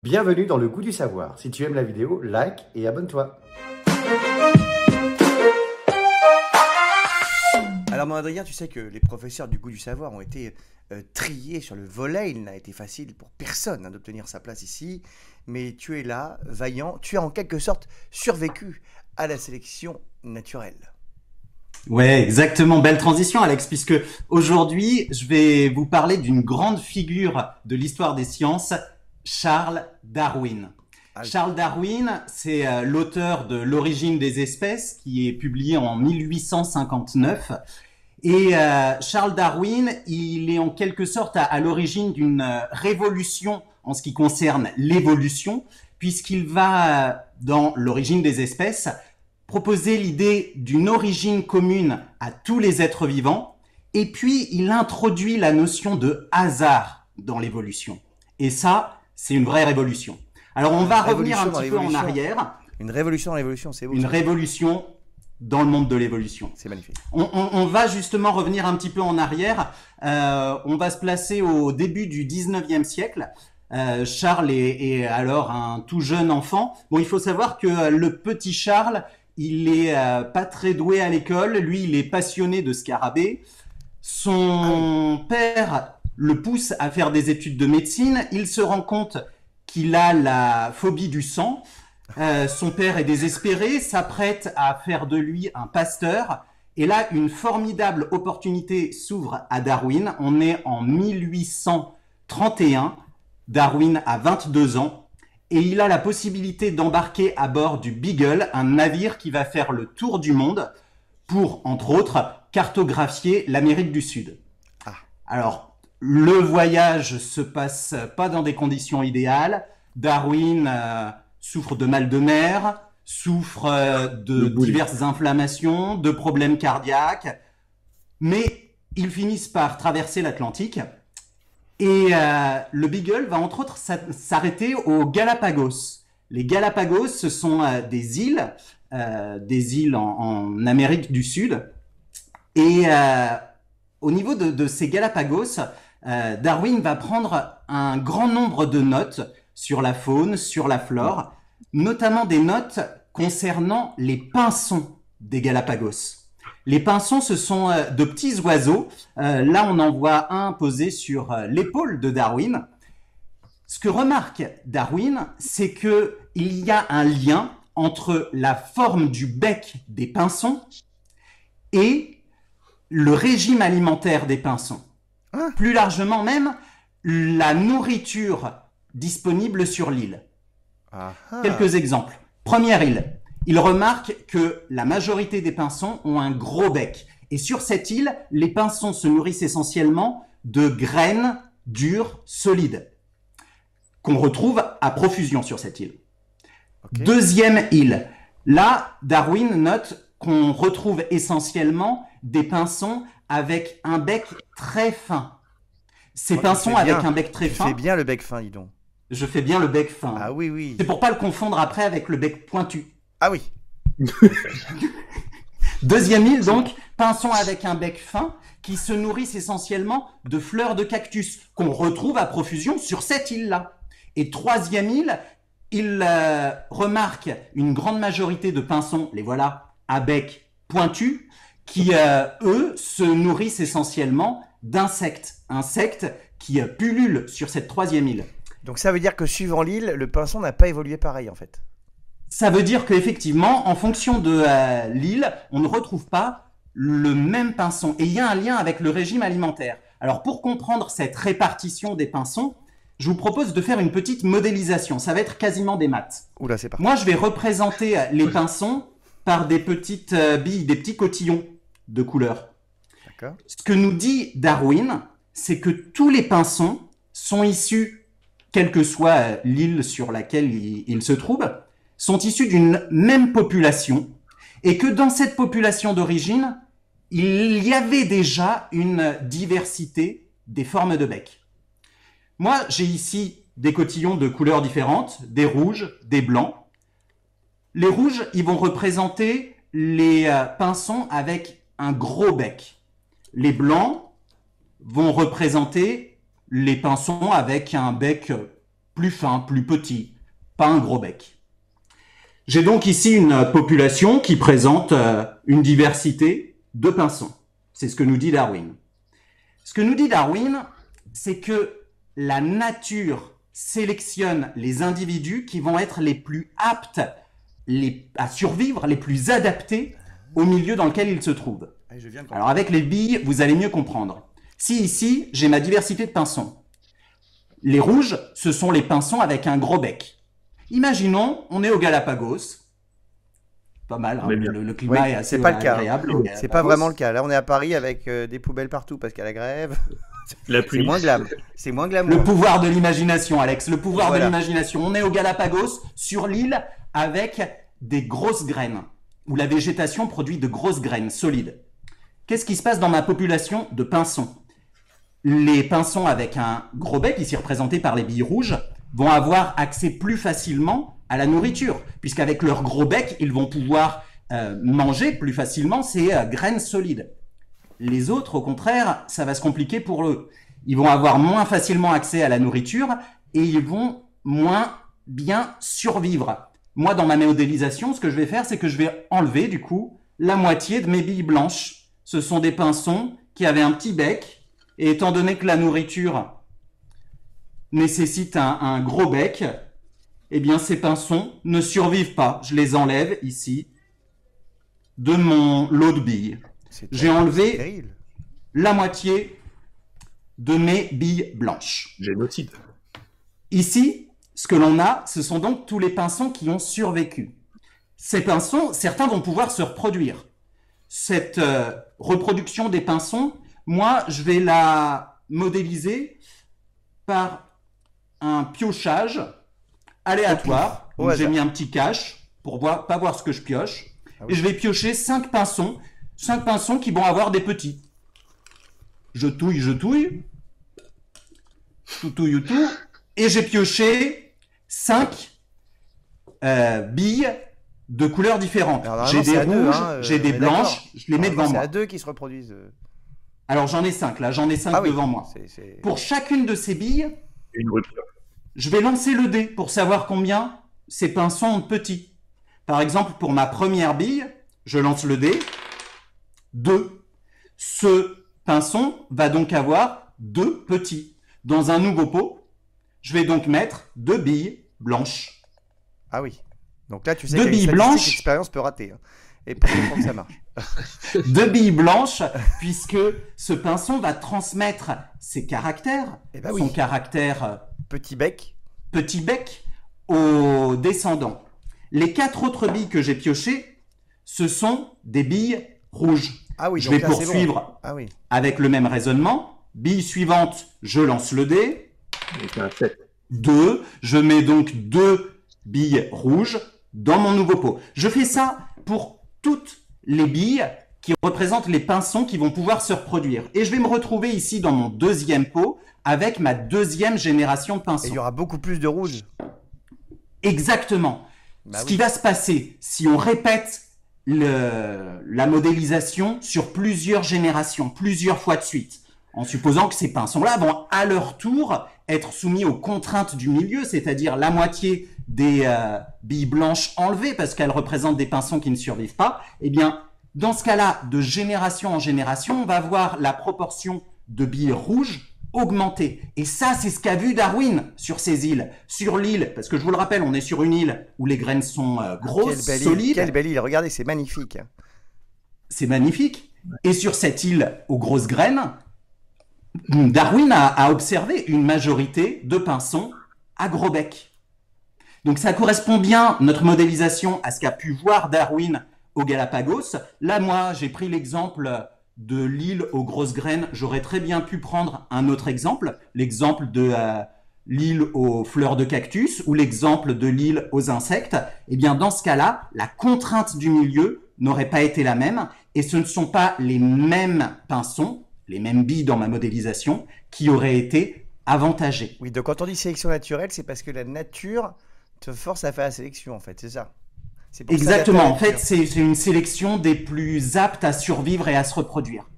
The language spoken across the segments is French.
Bienvenue dans le goût du savoir. Si tu aimes la vidéo, like et abonne-toi. Alors mon Adrien, tu sais que les professeurs du goût du savoir ont été triés sur le volet. Il n'a été facile pour personne d'obtenir sa place ici. Mais tu es là, vaillant. Tu as en quelque sorte survécu à la sélection naturelle. Ouais, exactement. Belle transition, Alex, puisque aujourd'hui, je vais vous parler d'une grande figure de l'histoire des sciences, Charles Darwin. Charles Darwin, c'est l'auteur de L'origine des espèces, qui est publié en 1859. Et Charles Darwin, il est en quelque sorte à l'origine d'une révolution en ce qui concerne l'évolution, puisqu'il va, dans L'origine des espèces, proposer l'idée d'une origine commune à tous les êtres vivants, et puis il introduit la notion de hasard dans l'évolution. Et ça, c'est une vraie révolution. Alors on va revenir un petit peu en arrière. Une révolution dans l'évolution, c'est beau. Une révolution dans le monde de l'évolution. C'est magnifique. On va justement revenir un petit peu en arrière. On va se placer au début du 19e siècle. Charles est alors un tout jeune enfant. Bon, il faut savoir que le petit Charles, il est pas très doué à l'école. Lui, il est passionné de scarabées. Son père le pousse à faire des études de médecine. Il se rend compte qu'il a la phobie du sang. Son père est désespéré, s'apprête à faire de lui un pasteur. Et là, une formidable opportunité s'ouvre à Darwin. On est en 1831. Darwin a 22 ans. Et il a la possibilité d'embarquer à bord du Beagle, un navire qui va faire le tour du monde pour, entre autres, cartographier l'Amérique du Sud. Alors, le voyage se passe pas dans des conditions idéales. Darwin souffre de mal de mer, souffre de diverses inflammations, de problèmes cardiaques. Mais ils finissent par traverser l'Atlantique. Et le Beagle va entre autres s'arrêter aux Galapagos. Les Galapagos, ce sont des îles en Amérique du Sud. Et au niveau de ces Galapagos, Darwin va prendre un grand nombre de notes sur la faune, sur la flore, notamment des notes concernant les pinsons des Galapagos. Les pinsons, ce sont de petits oiseaux. Là, on en voit un posé sur l'épaule de Darwin. Ce que remarque Darwin, c'est que il y a un lien entre la forme du bec des pinsons et le régime alimentaire des pinsons. Plus largement même, la nourriture disponible sur l'île. Quelques exemples. Première île. Il remarque que la majorité des pinsons ont un gros bec. Et sur cette île, les pinsons se nourrissent essentiellement de graines dures, solides, qu'on retrouve à profusion sur cette île. Deuxième île. Là, Darwin note qu'on retrouve essentiellement des pinsons avec un bec très fin. Ces pinsons avec un bec très fin... Tu fais bien le bec fin, dis donc. Je fais bien le bec fin. Ah oui, oui. C'est pour pas le confondre après avec le bec pointu. Ah oui. Deuxième île, donc, pinsons avec un bec fin qui se nourrissent essentiellement de fleurs de cactus qu'on retrouve à profusion sur cette île-là. Et troisième île, il remarque une grande majorité de pinsons, les voilà, à bec pointu, qui, eux, se nourrissent essentiellement d'insectes. Insectes qui pullulent sur cette troisième île. Donc ça veut dire que suivant l'île, le pinson n'a pas évolué pareil en fait. Ça veut dire qu'effectivement, en fonction de l'île, on ne retrouve pas le même pinson. Et il y a un lien avec le régime alimentaire. Alors pour comprendre cette répartition des pinsons, je vous propose de faire une petite modélisation. Ça va être quasiment des maths. Oula, c'est parti. Moi, je vais représenter les pinsons par des petites billes, des petits cotillons de couleur. D'accord. Ce que nous dit Darwin, c'est que tous les pinsons sont issus, quelle que soit l'île sur laquelle ils se trouvent, sont issus d'une même population et que dans cette population d'origine, il y avait déjà une diversité des formes de bec. Moi, j'ai ici des cotillons de couleurs différentes, des rouges, des blancs. Les rouges, ils vont représenter les pinsons avec un gros bec. Les blancs vont représenter les pinsons avec un bec plus fin, plus petit, pas un gros bec. J'ai donc ici une population qui présente une diversité de pinsons. C'est ce que nous dit Darwin. Ce que nous dit Darwin, c'est que la nature sélectionne les individus qui vont être les plus aptes à survivre, les plus adaptés au milieu dans lequel ils se trouvent. Alors avec les billes, vous allez mieux comprendre. Si ici, j'ai ma diversité de pinsons, les rouges, ce sont les pinsons avec un gros bec. Imaginons, on est aux Galapagos. Pas mal, hein, le climat est assez agréable. C'est pas vraiment le cas. Là, on est à Paris avec des poubelles partout parce qu'il y a la grève. C'est moins glam. C'est moins glamour. Le pouvoir de l'imagination, Alex. Le pouvoir de l'imagination. On est aux Galapagos, sur l'île, avec des grosses graines, où la végétation produit de grosses graines solides. Qu'est-ce qui se passe dans ma population de pinsons? Les pinsons avec un gros bec, ici représentés par les billes rouges, vont avoir accès plus facilement à la nourriture, puisqu'avec leur gros bec, ils vont pouvoir manger plus facilement ces graines solides. Les autres, au contraire, ça va se compliquer pour eux. Ils vont avoir moins facilement accès à la nourriture et ils vont moins bien survivre. Moi, dans ma modélisation, ce que je vais faire, c'est que je vais enlever, du coup, la moitié de mes billes blanches. Ce sont des pinsons qui avaient un petit bec, et étant donné que la nourriture nécessite un gros bec, eh bien, ces pinsons ne survivent pas. Je les enlève ici de mon lot de billes. J'ai enlevé la moitié de mes billes blanches. Génocide. Ici, ce que l'on a, ce sont donc tous les pinsons qui ont survécu. Ces pinsons, certains vont pouvoir se reproduire. Cette reproduction des pinsons, moi, je vais la modéliser par un piochage aléatoire. J'ai mis un petit cache pour pas voir ce que je pioche. Ah oui. Et je vais piocher 5 pinsons qui vont avoir des petits. Je touille, tout, et j'ai pioché 5 billes de couleurs différentes. J'ai des rouges, j'ai des blanches, je les mets devant moi. C'est à 2 qui se reproduisent. Alors j'en ai 5 là, devant moi. Pour chacune de ces billes, une rupture. Je vais lancer le dé pour savoir combien ces pinsons ont de petits. Par exemple, pour ma première bille, je lance le dé. 2. Ce pinson va donc avoir 2 petits. Dans un nouveau pot, je vais donc mettre 2 billes blanches. Ah oui. Donc là, tu sais 2 billes blanches. L'expérience peut rater. Hein. Et pour que ça marche. 2 billes blanches, puisque ce pinson va transmettre ses caractères, son caractère petit bec aux descendants. Les 4 autres billes que j'ai piochées, ce sont des billes rouges. Ah oui, je vais poursuivre avec le même raisonnement. Bille suivante, je lance le dé. 2. Je mets donc 2 billes rouges dans mon nouveau pot. Je fais ça pour toutes les billes qui représentent les pinsons qui vont pouvoir se reproduire. Et je vais me retrouver ici dans mon deuxième pot avec ma deuxième génération de pinsons. Et il y aura beaucoup plus de rouges. Exactement. Ce qui va se passer, si on répète la modélisation sur plusieurs générations, plusieurs fois de suite, en supposant que ces pinsons-là vont à leur tour être soumis aux contraintes du milieu, c'est-à-dire la moitié des billes blanches enlevées parce qu'elles représentent des pinsons qui ne survivent pas, eh bien, dans ce cas-là, de génération en génération, on va voir la proportion de billes rouges augmenter. Et ça, c'est ce qu'a vu Darwin sur ces îles. Sur l'île, parce que je vous le rappelle, on est sur une île où les graines sont grosses, solides. Quelle belle île, regardez, c'est magnifique. C'est magnifique. Et sur cette île aux grosses graines, Darwin a observé une majorité de pinsons à gros bec. Donc ça correspond bien, notre modélisation, à ce qu'a pu voir Darwin aux Galapagos. Là, moi, j'ai pris l'exemple de l'île aux grosses graines. J'aurais très bien pu prendre un autre exemple, l'exemple de l'île aux fleurs de cactus ou l'exemple de l'île aux insectes. Eh bien, dans ce cas-là, la contrainte du milieu n'aurait pas été la même et ce ne sont pas les mêmes pinsons, les mêmes billes dans ma modélisation, qui auraient été avantagés. Oui, donc quand on dit sélection naturelle, c'est parce que la nature te force à faire la sélection, en fait, c'est ça? Exactement, en fait, c'est une sélection des plus aptes à survivre et à se reproduire.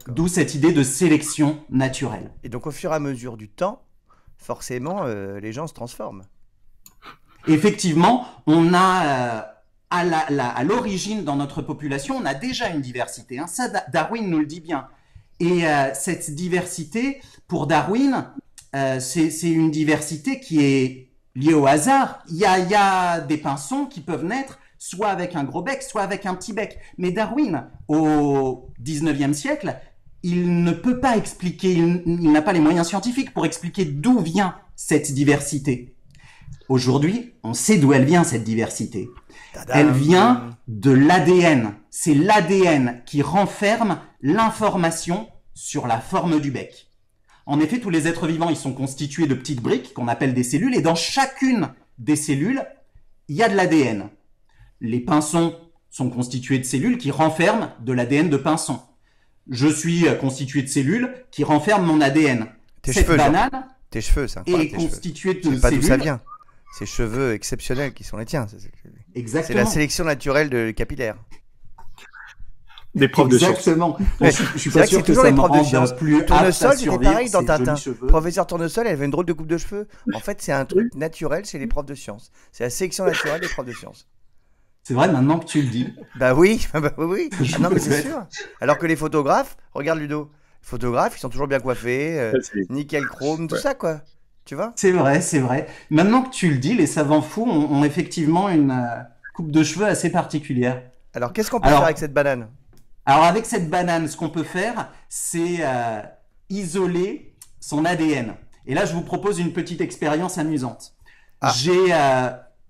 D'où cette idée de sélection naturelle. Et donc, au fur et à mesure du temps, forcément, les gens se transforment. Effectivement, on a à l'origine dans notre population, on a déjà une diversité. Hein. Ça, Darwin nous le dit bien. Et cette diversité, pour Darwin, c'est une diversité qui est liée au hasard. Il y a des pinsons qui peuvent naître soit avec un gros bec, soit avec un petit bec. Mais Darwin, au 19e siècle, il ne peut pas expliquer, il n'a pas les moyens scientifiques pour expliquer d'où vient cette diversité. Aujourd'hui, on sait d'où elle vient, cette diversité. Tadam. Elle vient de l'ADN. C'est l'ADN qui renferme l'information sur la forme du bec. En effet, tous les êtres vivants, ils sont constitués de petites briques qu'on appelle des cellules, et dans chacune des cellules, il y a de l'ADN. Les pinsons sont constitués de cellules qui renferment de l'ADN de pinsons. Je suis constitué de cellules qui renferment mon ADN. Tes cheveux, c'est incroyable. Est constitué de cellules. Je sais pas d'où ça vient. Ces cheveux exceptionnels qui sont les tiens. Exactement. C'est la sélection naturelle de capillaires. Des profs de sciences. Exactement. Je suis pas sûr que toujours ça les me profs de rende sciences. plus Tournesol, c'était pareil dans Tintin. Cheveux. Professeur Tournesol, elle avait une drôle de coupe de cheveux. En fait, c'est un truc naturel chez les profs de sciences. C'est la sélection naturelle des profs de sciences. C'est vrai, maintenant que tu le dis. Bah oui. Ah non, mais c'est sûr. Alors que les photographes, regarde Ludo, les photographes, ils sont toujours bien coiffés, nickel chrome, tout ça, quoi. Tu vois ? C'est vrai, c'est vrai. Maintenant que tu le dis, les savants fous ont effectivement une coupe de cheveux assez particulière. Alors, qu'est-ce qu'on peut faire avec cette banane ? Alors, avec cette banane, ce qu'on peut faire, c'est isoler son ADN. Et là, je vous propose une petite expérience amusante. J'ai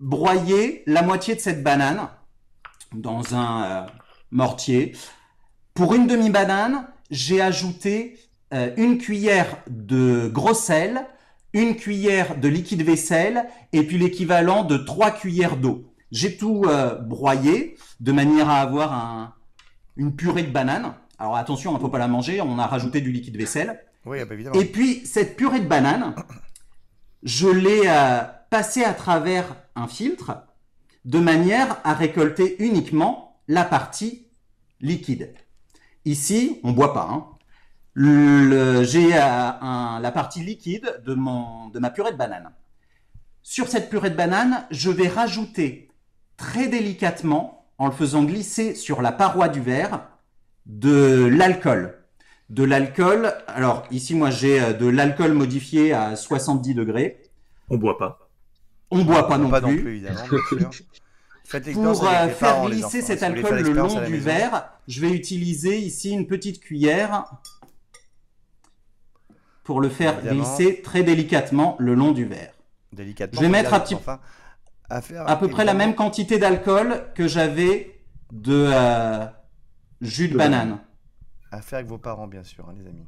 broyé la moitié de cette banane dans un mortier. Pour une demi-banane, j'ai ajouté une cuillère de gros sel, une cuillère de liquide vaisselle et puis l'équivalent de 3 cuillères d'eau. J'ai tout broyé de manière à avoir une purée de banane. Alors attention, il ne faut pas la manger, on a rajouté du liquide vaisselle. Oui, bah évidemment. Et puis cette purée de banane, je l'ai passée à travers un filtre de manière à récolter uniquement la partie liquide. Ici, on ne boit pas, hein. J'ai la partie liquide de ma purée de banane. Sur cette purée de banane, je vais rajouter très délicatement, en le faisant glisser sur la paroi du verre, de l'alcool. De l'alcool, alors ici moi j'ai de l'alcool modifié à 70 degrés. On boit pas. On boit pas non pas plus. Non plus, évidemment, bien sûr. Pour faire glisser cet alcool le long du verre, je vais utiliser ici une petite cuillère pour le faire glisser très délicatement le long du verre. Je vais mettre à peu près la même quantité d'alcool que j'avais de jus de banane. À faire avec vos parents, bien sûr, hein, les amis.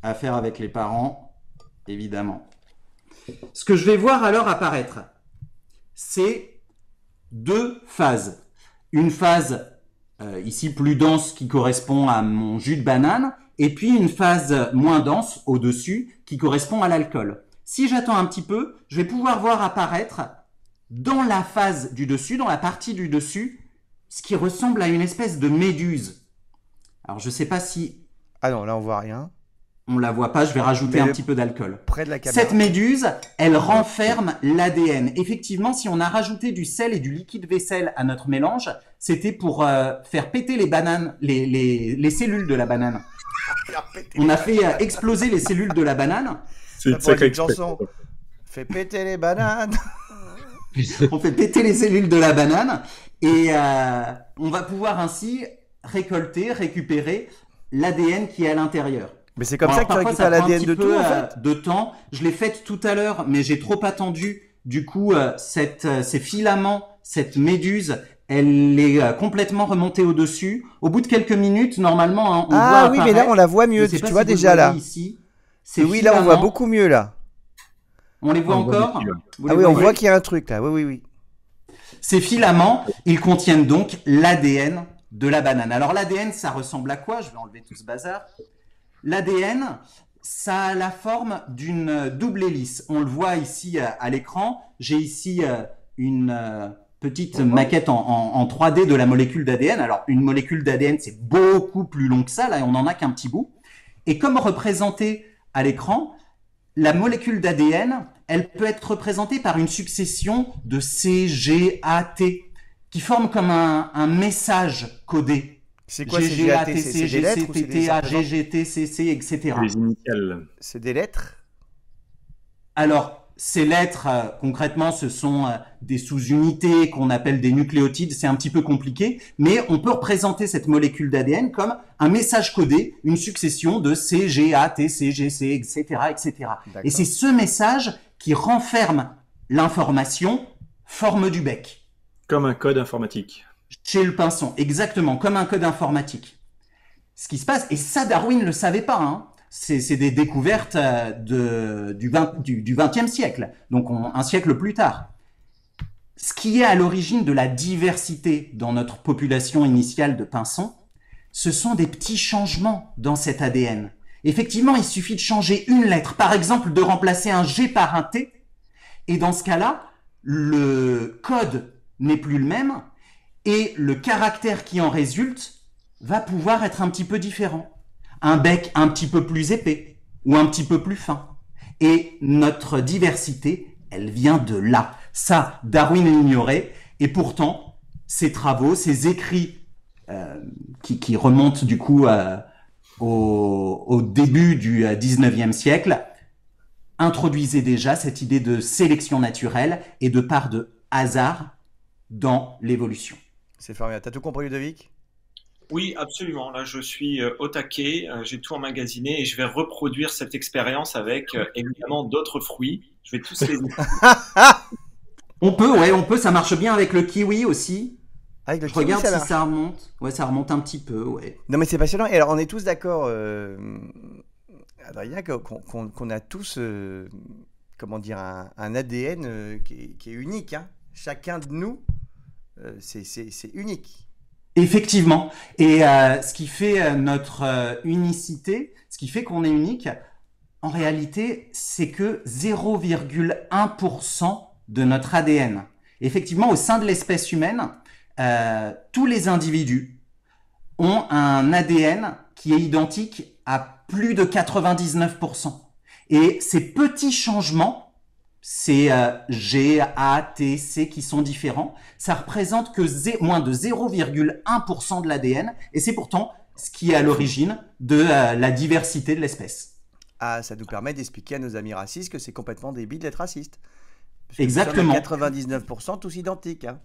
À faire avec les parents, évidemment. Ce que je vais voir alors apparaître, c'est 2 phases. Une phase ici plus dense qui correspond à mon jus de banane, et puis une phase moins dense au-dessus qui correspond à l'alcool. Si j'attends un petit peu, je vais pouvoir voir apparaître dans la phase du dessus, dans la partie du dessus, ce qui ressemble à une espèce de méduse. Alors je ne sais pas si... Ah non, là on voit rien. On la voit pas, je vais rajouter un petit peu d'alcool. Près de la caméra. Cette méduse, elle renferme l'ADN. Effectivement, si on a rajouté du sel et du liquide vaisselle à notre mélange, c'était pour faire péter les bananes, les cellules de la banane. On a fait exploser les cellules de la banane. C'est une sacrée chanson. Fait péter les bananes. On fait péter les cellules de la banane et on va pouvoir ainsi récupérer l'ADN qui est à l'intérieur. Mais c'est comme ça que tu récupères l'ADN de tout, en fait. De temps. Je l'ai faite tout à l'heure, mais j'ai trop attendu. Du coup, ces filaments, cette méduse, elle est complètement remontée au-dessus. Au bout de quelques minutes, normalement, hein, on voit oui, apparaître. mais là, on la voit mieux. Tu vois déjà là. Ici, oui, là, on voit beaucoup mieux là. On les voit encore. Ah oui, on voit qu'il y a un truc là. Oui. Ces filaments, ils contiennent donc l'ADN de la banane. Alors l'ADN, ça ressemble à quoi? Je vais enlever tout ce bazar. L'ADN, ça a la forme d'une double hélice. On le voit ici à l'écran. J'ai ici une petite maquette en 3D de la molécule d'ADN. Alors, une molécule d'ADN, c'est beaucoup plus long que ça. Là, on n'en a qu'un petit bout. Et comme représenté à l'écran, la molécule d'ADN, elle peut être représentée par une succession de C, G, A, T, qui forment comme un message codé. C'est quoi G, ces G, A, GAT? T, C'est C, des G, lettres C, ou c'est T, des T, A, représentants? G, G, T, C, C, etc. Les initiales. C'est des lettres? Alors, ces lettres, concrètement, ce sont des sous-unités qu'on appelle des nucléotides. C'est un petit peu compliqué, mais on peut représenter cette molécule d'ADN comme un message codé, une succession de C, G, A, T, C, G, C, etc., etc. Et c'est ce message qui renferme l'information forme du bec. Comme un code informatique. Chez le pinson, exactement, comme un code informatique. Ce qui se passe, et ça Darwin ne le savait pas, hein. C'est des découvertes du XXe siècle, donc un siècle plus tard. Ce qui est à l'origine de la diversité dans notre population initiale de pinsons, ce sont des petits changements dans cet ADN. Effectivement, il suffit de changer une lettre, par exemple de remplacer un G par un T, et dans ce cas-là, le code n'est plus le même, et le caractère qui en résulte va pouvoir être un petit peu différent. Un bec un petit peu plus épais ou un petit peu plus fin. Et notre diversité, elle vient de là. Ça, Darwin l'ignorait, et pourtant, ses travaux, ses écrits qui remontent du coup au début du 19e siècle, introduisaient déjà cette idée de sélection naturelle et de part de hasard dans l'évolution. C'est formidable. T'as tout compris, Ludovic? Oui, absolument. Là, je suis au taquet, j'ai tout emmagasiné et je vais reproduire cette expérience avec évidemment d'autres fruits. Je vais tous les... On peut, ça marche bien avec le kiwi aussi. Avec le Je kiwi, regarde ça si marche. ça remonte. Ouais, ça remonte un petit peu, ouais. Non, mais c'est passionnant. Et alors, on est tous d'accord, Adrien, qu'on a tous, comment dire, un ADN qui est unique, hein. Chacun de nous, c'est unique. Effectivement. Et ce qui fait notre unicité, ce qui fait qu'on est unique, en réalité, c'est que 0,1% de notre ADN. Effectivement, au sein de l'espèce humaine, tous les individus ont un ADN qui est identique à plus de 99%. Et ces petits changements, ces G, A, T, C qui sont différents, ça représente que moins de 0,1% de l'ADN, et c'est pourtant ce qui est à l'origine de la diversité de l'espèce. Ah, ça nous permet d'expliquer à nos amis racistes que c'est complètement débile d'être raciste. Parce que Exactement. nous sommes à 99% tous identiques, hein.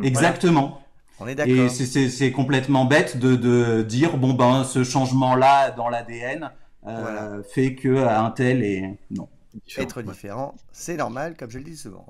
Exactement. On est d'accord. Et c'est complètement bête de dire, bon ben, ce changement-là dans l'ADN Voilà. fait que un tel est... Non. Être différent, c'est normal, comme je le dis souvent.